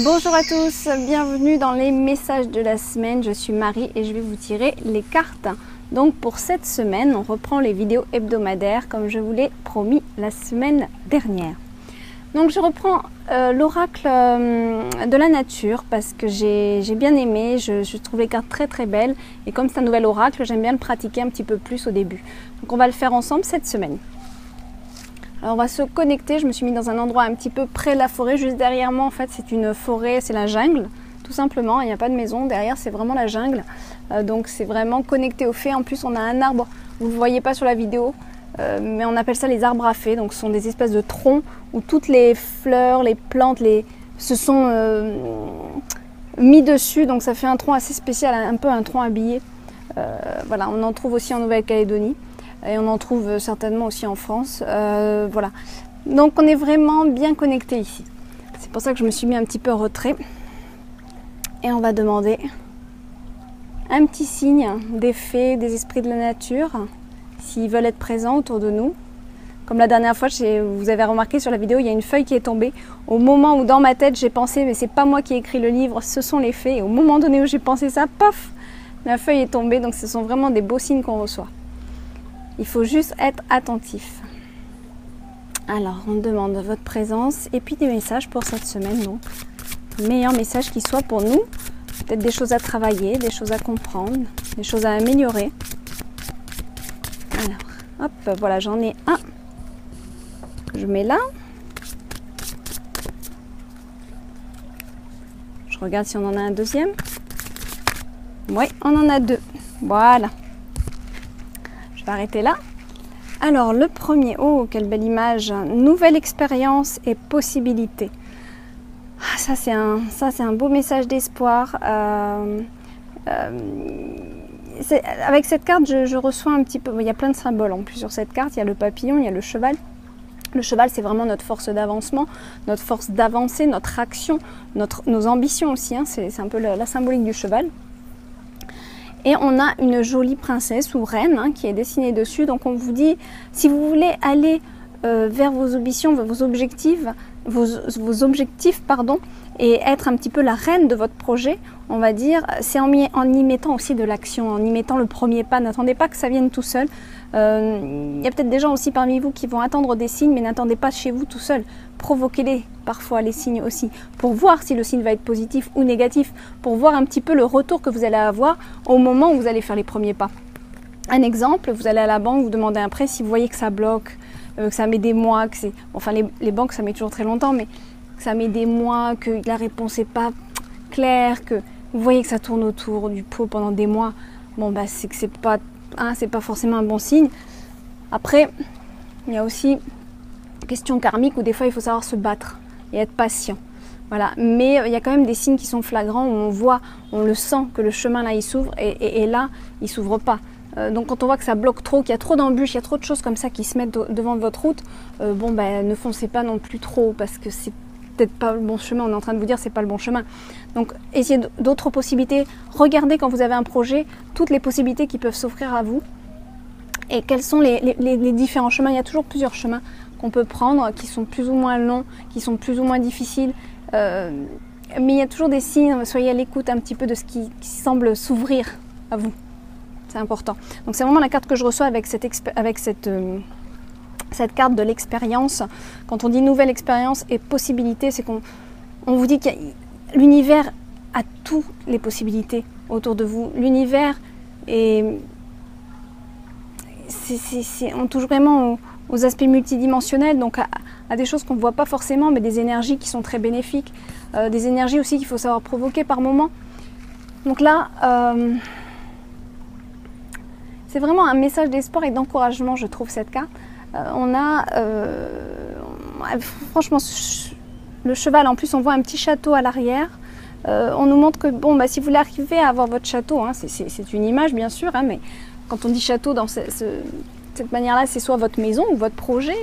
Bonjour à tous, bienvenue dans les messages de la semaine. Je suis Marie et je vais vous tirer les cartes. Donc pour cette semaine, on reprend les vidéos hebdomadaires comme je vous l'ai promis la semaine dernière. Donc je reprends l'oracle de la nature parce que j'ai bien aimé, je trouve les cartes très belles et comme c'est un nouvel oracle, j'aime bien le pratiquer un petit peu plus au début. Donc on va le faire ensemble cette semaine. Alors on va se connecter, je me suis mis dans un endroit un petit peu près de la forêt, juste derrière moi en fait c'est une forêt, c'est la jungle, tout simplement, il n'y a pas de maison, derrière c'est vraiment la jungle, donc c'est vraiment connecté au fait. En plus on a un arbre, vous ne le voyez pas sur la vidéo, mais on appelle ça les arbres à fées, donc ce sont des espèces de troncs où toutes les fleurs, les plantes, se sont mis dessus, donc ça fait un tronc assez spécial, un peu un tronc habillé. Voilà, on en trouve aussi en Nouvelle-Calédonie. Et on en trouve certainement aussi en France. Voilà. Donc on est vraiment bien connecté ici. C'est pour ça que je me suis mis un petit peu en retrait. Et on va demander un petit signe des fées, des esprits de la nature, s'ils veulent être présents autour de nous. Comme la dernière fois, vous avez remarqué sur la vidéo, il y a une feuille qui est tombée. Au moment où dans ma tête j'ai pensé, mais c'est pas moi qui ai écrit le livre, ce sont les fées. Et au moment donné où j'ai pensé ça, pof, la feuille est tombée. Donc ce sont vraiment des beaux signes qu'on reçoit. Il faut juste être attentif. Alors, on demande votre présence et puis des messages pour cette semaine. Donc, le meilleur message qui soit pour nous. Peut-être des choses à travailler, des choses à comprendre, des choses à améliorer. Alors, hop, voilà, j'en ai un. Je mets là. Je regarde si on en a un deuxième. Oui, on en a deux. Voilà. Je vais arrêter là. Alors le premier, oh quelle belle image, nouvelle expérience et possibilité. Ah, ça c'est un beau message d'espoir. Avec cette carte je reçois un petit peu, il y a plein de symboles en plus sur cette carte, il y a le papillon, il y a le cheval. Le cheval c'est vraiment notre force d'avancement, notre force d'avancer, notre action, nos ambitions aussi, hein, c'est un peu la symbolique du cheval. Et on a une jolie princesse ou reine hein, qui est dessinée dessus. Donc on vous dit, si vous voulez aller vers vos ambitions, vos objectifs, et être un petit peu la reine de votre projet, on va dire, c'est en y mettant aussi de l'action, en y mettant le premier pas. N'attendez pas que ça vienne tout seul. Il y a peut-être des gens aussi parmi vous qui vont attendre des signes, mais n'attendez pas chez vous tout seul. Provoquez-les parfois, les signes aussi, pour voir si le signe va être positif ou négatif, pour voir un petit peu le retour que vous allez avoir au moment où vous allez faire les premiers pas. Un exemple, vous allez à la banque, vous demandez un prêt, si vous voyez que ça bloque, que ça met des mois, que c'est, enfin les banques ça met toujours très longtemps, mais que ça met des mois, que la réponse n'est pas claire, que vous voyez que ça tourne autour du pot pendant des mois, bon bah c'est que c'est pas forcément un bon signe. Après, il y a aussi question karmique où des fois il faut savoir se battre et être patient. Voilà, mais il y a quand même des signes qui sont flagrants où on voit, on le sent que le chemin là il s'ouvre et là il s'ouvre pas. Donc quand on voit que ça bloque trop, qu'il y a trop d'embûches, il y a trop de choses comme ça qui se mettent devant votre route, bon ben ne foncez pas non plus trop parce que c'est peut-être pas le bon chemin, on est en train de vous dire c'est pas le bon chemin. Donc essayez d'autres possibilités, regardez quand vous avez un projet, toutes les possibilités qui peuvent s'offrir à vous et quels sont les différents chemins. Il y a toujours plusieurs chemins qu'on peut prendre, qui sont plus ou moins longs, qui sont plus ou moins difficiles, mais il y a toujours des signes, soyez à l'écoute un petit peu de ce qui semble s'ouvrir à vous. C'est important. Donc c'est vraiment la carte que je reçois avec cette carte de l'expérience. Quand on dit nouvelle expérience et possibilité, c'est qu'on vous dit que l'univers a toutes les possibilités autour de vous. L'univers on touche vraiment aux aspects multidimensionnels, donc à des choses qu'on ne voit pas forcément, mais des énergies qui sont très bénéfiques, des énergies aussi qu'il faut savoir provoquer par moment. Donc là, c'est vraiment un message d'espoir et d'encouragement, je trouve, cette carte. Franchement, le cheval, en plus, on voit un petit château à l'arrière. On nous montre que, bon, bah, si vous voulez arriver à avoir votre château, hein, c'est une image, bien sûr, hein, mais quand on dit château dans cette manière-là, c'est soit votre maison ou votre projet,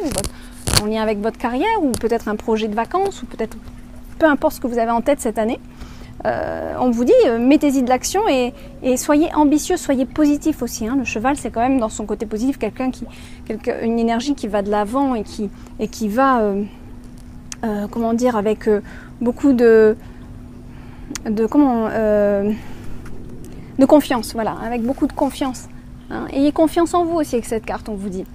en lien avec votre carrière, ou peut-être un projet de vacances, ou peut-être peu importe ce que vous avez en tête cette année. On vous dit, mettez-y de l'action et soyez ambitieux, soyez positif aussi. Hein. Le cheval, c'est quand même dans son côté positif une énergie qui va de l'avant et qui va, comment dire, avec beaucoup de de confiance, voilà, avec beaucoup de confiance. Hein. Ayez confiance en vous aussi avec cette carte, on vous dit.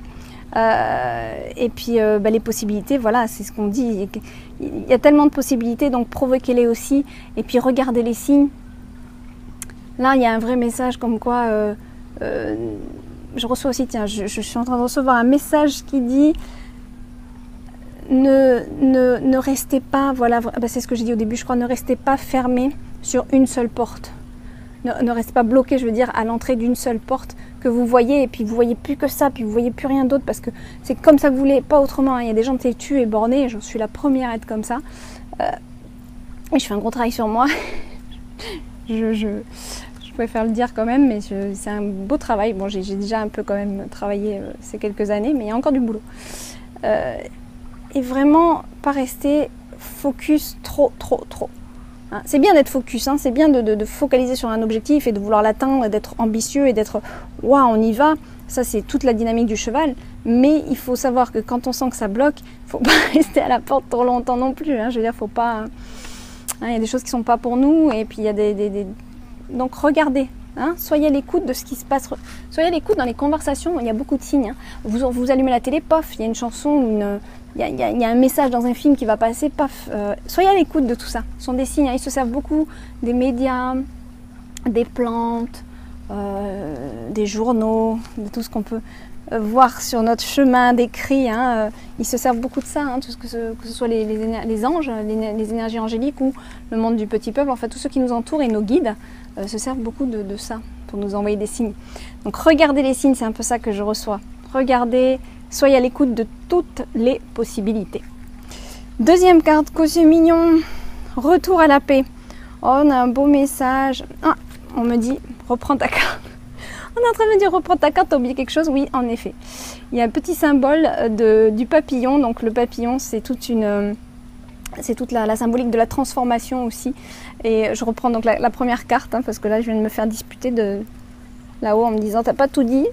Et puis les possibilités, voilà, c'est ce qu'on dit. Il y a tellement de possibilités, donc provoquez-les aussi. Et puis regardez les signes. Là, il y a un vrai message comme quoi... je reçois aussi, tiens, je suis en train de recevoir un message qui dit... Ne restez pas, voilà, c'est ce que j'ai dit au début, je crois, ne restez pas fermé sur une seule porte. Ne restez pas bloqué, je veux dire, à l'entrée d'une seule porte que vous voyez, et puis vous voyez plus que ça, puis vous voyez plus rien d'autre, parce que c'est comme ça que vous voulez, pas autrement. Hein. Il y a des gens têtus et bornés, et j'en suis la première à être comme ça. Et je fais un gros travail sur moi. je préfère le dire quand même, mais c'est un beau travail. Bon, j'ai déjà un peu quand même travaillé ces quelques années, mais il y a encore du boulot. Et vraiment, pas rester focus trop. Hein, c'est bien d'être focus, hein, c'est bien de focaliser sur un objectif et de vouloir l'atteindre, d'être ambitieux et d'être « waouh, on y va ». Ça, c'est toute la dynamique du cheval. Mais il faut savoir que quand on sent que ça bloque, il ne faut pas rester à la porte trop longtemps non plus. Hein, je veux dire, faut pas... Hein, il y a des choses qui ne sont pas pour nous. Et puis, il y a Donc, regardez. Hein, soyez à l'écoute de ce qui se passe. Soyez à l'écoute dans les conversations. Il y a beaucoup de signes. Hein. Vous allumez la télé, paf, il y a une chanson, il y a un message dans un film qui va passer, paf. Soyez à l'écoute de tout ça. Ce sont des signes. Hein. Ils se servent beaucoup des médias, des plantes, des journaux, de tout ce qu'on peut voir sur notre chemin, des cris. Hein. Ils se servent beaucoup de ça, hein, tout que ce soit les anges, les énergies angéliques ou le monde du petit peuple. Enfin, tous ceux qui nous entourent et nos guides se servent beaucoup de ça pour nous envoyer des signes. Donc regardez les signes, c'est un peu ça que je reçois. Regardez, soyez à l'écoute de toutes les possibilités. Deuxième carte, que c'est mignon. Retour à la paix. Oh, on a un beau message. Ah, on me dit, reprends ta carte. On est en train de me dire, reprends ta carte, t'as oublié quelque chose? Oui, en effet. Il y a un petit symbole du papillon. Donc le papillon, c'est toute la symbolique de la transformation aussi. Et je reprends donc la première carte, hein, parce que là, je viens de me faire disputer de là-haut en me disant, t'as pas tout dit.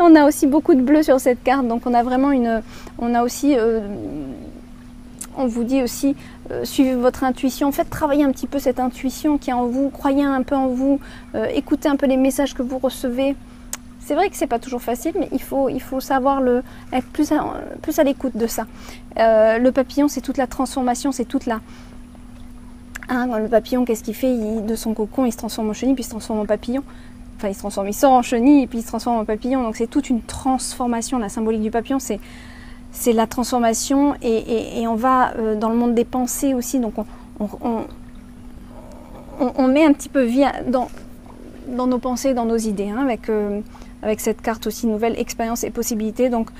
On a aussi beaucoup de bleu sur cette carte, donc on a vraiment on vous dit aussi, suivez votre intuition, faites travailler un petit peu cette intuition qui est en vous, croyez un peu en vous, écoutez un peu les messages que vous recevez. C'est vrai que c'est pas toujours facile, mais il faut savoir être plus à l'écoute de ça. Le papillon, c'est toute la transformation, c'est toute la... Hein, le papillon, qu'est-ce qu'il fait? De son cocon, il se transforme en chenille, puis il se transforme en papillon. Enfin, il sort en chenille, et puis il se transforme en papillon. Donc c'est toute une transformation. La symbolique du papillon, c'est la transformation, et on va dans le monde des pensées aussi. Donc on met un petit peu vie dans nos pensées, dans nos idées, hein, avec cette carte aussi, nouvelle expérience et possibilités. Donc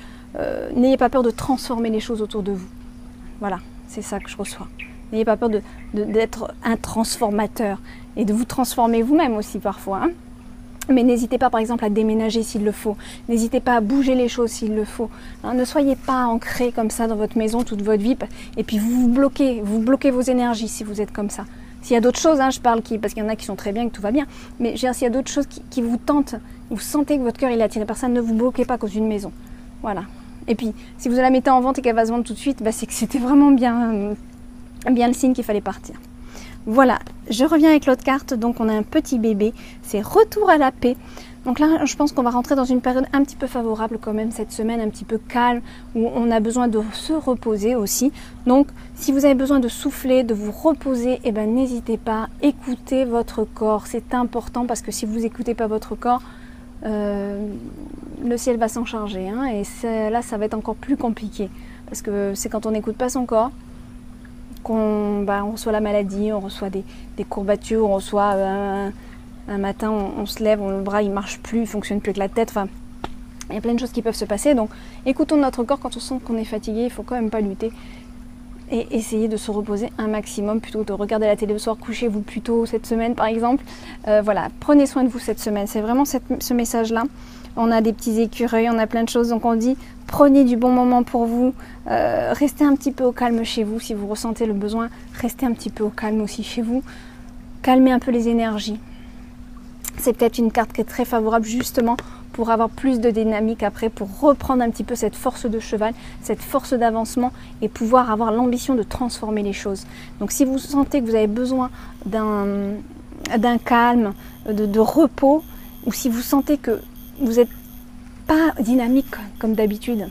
n'ayez pas peur de transformer les choses autour de vous. Voilà, c'est ça que je reçois. N'ayez pas peur d'être un transformateur et de vous transformer vous-même aussi parfois. Hein. Mais n'hésitez pas par exemple à déménager s'il le faut. N'hésitez pas à bouger les choses s'il le faut. Hein, ne soyez pas ancré comme ça dans votre maison toute votre vie. Et puis vous bloquez vos énergies si vous êtes comme ça. S'il y a d'autres choses, hein, je parle parce qu'il y en a qui sont très bien, que tout va bien. Mais s'il y a d'autres choses qui vous tentent, vous sentez que votre cœur il est attiré par ça, ne vous bloquez pas à cause d'une maison. Voilà. Et puis si vous la mettez en vente et qu'elle va se vendre tout de suite, c'est que c'était vraiment bien le signe qu'il fallait partir. Voilà, je reviens avec l'autre carte, donc on a un petit bébé, c'est retour à la paix. Donc là, je pense qu'on va rentrer dans une période un petit peu favorable quand même cette semaine, un petit peu calme, où on a besoin de se reposer aussi. Donc, si vous avez besoin de souffler, de vous reposer, eh ben, n'hésitez pas, écoutez votre corps, c'est important parce que si vous n'écoutez pas votre corps, le ciel va s'en charger, hein, et là, ça va être encore plus compliqué, parce que c'est quand on n'écoute pas son corps, on reçoit la maladie, on reçoit des courbatures, on reçoit un matin on se lève, le bras il marche plus, il fonctionne plus avec la tête, enfin il y a plein de choses qui peuvent se passer. Donc écoutons notre corps. Quand on sent qu'on est fatigué, il faut quand même pas lutter et essayer de se reposer un maximum plutôt que de regarder la télé le soir. Couchez-vous plus tôt cette semaine par exemple. Voilà, prenez soin de vous cette semaine, c'est vraiment ce message là. On a des petits écureuils, on a plein de choses, donc on dit prenez du bon moment pour vous, restez un petit peu au calme chez vous si vous ressentez le besoin, restez un petit peu au calme aussi chez vous, calmez un peu les énergies. C'est peut-être une carte qui est très favorable justement pour avoir plus de dynamique après, pour reprendre un petit peu cette force de cheval, cette force d'avancement et pouvoir avoir l'ambition de transformer les choses. Donc si vous sentez que vous avez besoin d'un calme, de repos, ou si vous sentez que vous n'êtes pas dynamique comme d'habitude,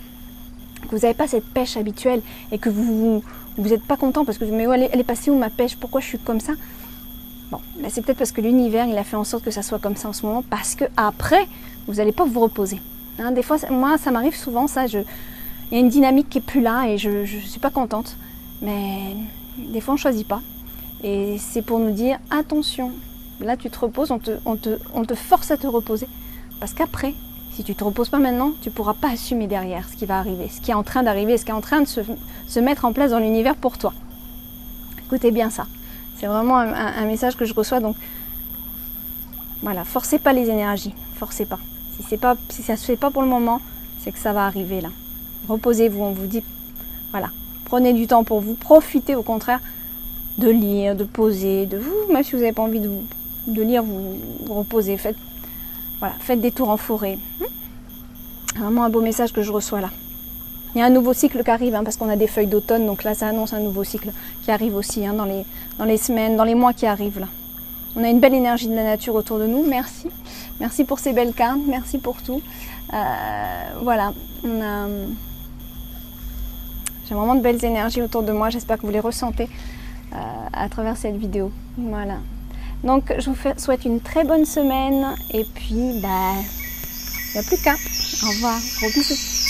que vous n'avez pas cette pêche habituelle et que vous n'êtes pas content parce que mais oh, elle est passée où ma pêche, pourquoi je suis comme ça? Bon, ben c'est peut-être parce que l'univers il a fait en sorte que ça soit comme ça en ce moment, parce que après vous n'allez pas vous reposer. Hein, des fois, moi ça m'arrive souvent, il y a une dynamique qui est plus là et je ne suis pas contente, mais des fois on ne choisit pas. Et c'est pour nous dire attention, là tu te reposes, on te force à te reposer, parce qu'après, si tu ne te reposes pas maintenant, tu ne pourras pas assumer derrière ce qui va arriver, ce qui est en train d'arriver, ce qui est en train de se mettre en place dans l'univers pour toi. Écoutez bien ça. C'est vraiment un message que je reçois. Donc voilà, forcez pas les énergies. Forcez pas. Si ça ne se fait pas pour le moment, c'est que ça va arriver là. Reposez-vous, on vous dit, voilà. Prenez du temps pour vous. Profitez au contraire de lire, de poser, de vous, même si vous n'avez pas envie de lire, vous reposez. Faites des tours en forêt. Vraiment un beau message que je reçois là. Il y a un nouveau cycle qui arrive, parce qu'on a des feuilles d'automne, donc là ça annonce un nouveau cycle qui arrive aussi dans les semaines, dans les mois qui arrivent là. On a une belle énergie de la nature autour de nous, merci. Merci pour ces belles cartes, merci pour tout. Voilà, j'ai vraiment de belles énergies autour de moi, j'espère que vous les ressentez à travers cette vidéo. Voilà. Donc je vous souhaite une très bonne semaine et puis il n'y a plus qu'à. Au revoir, gros bisous.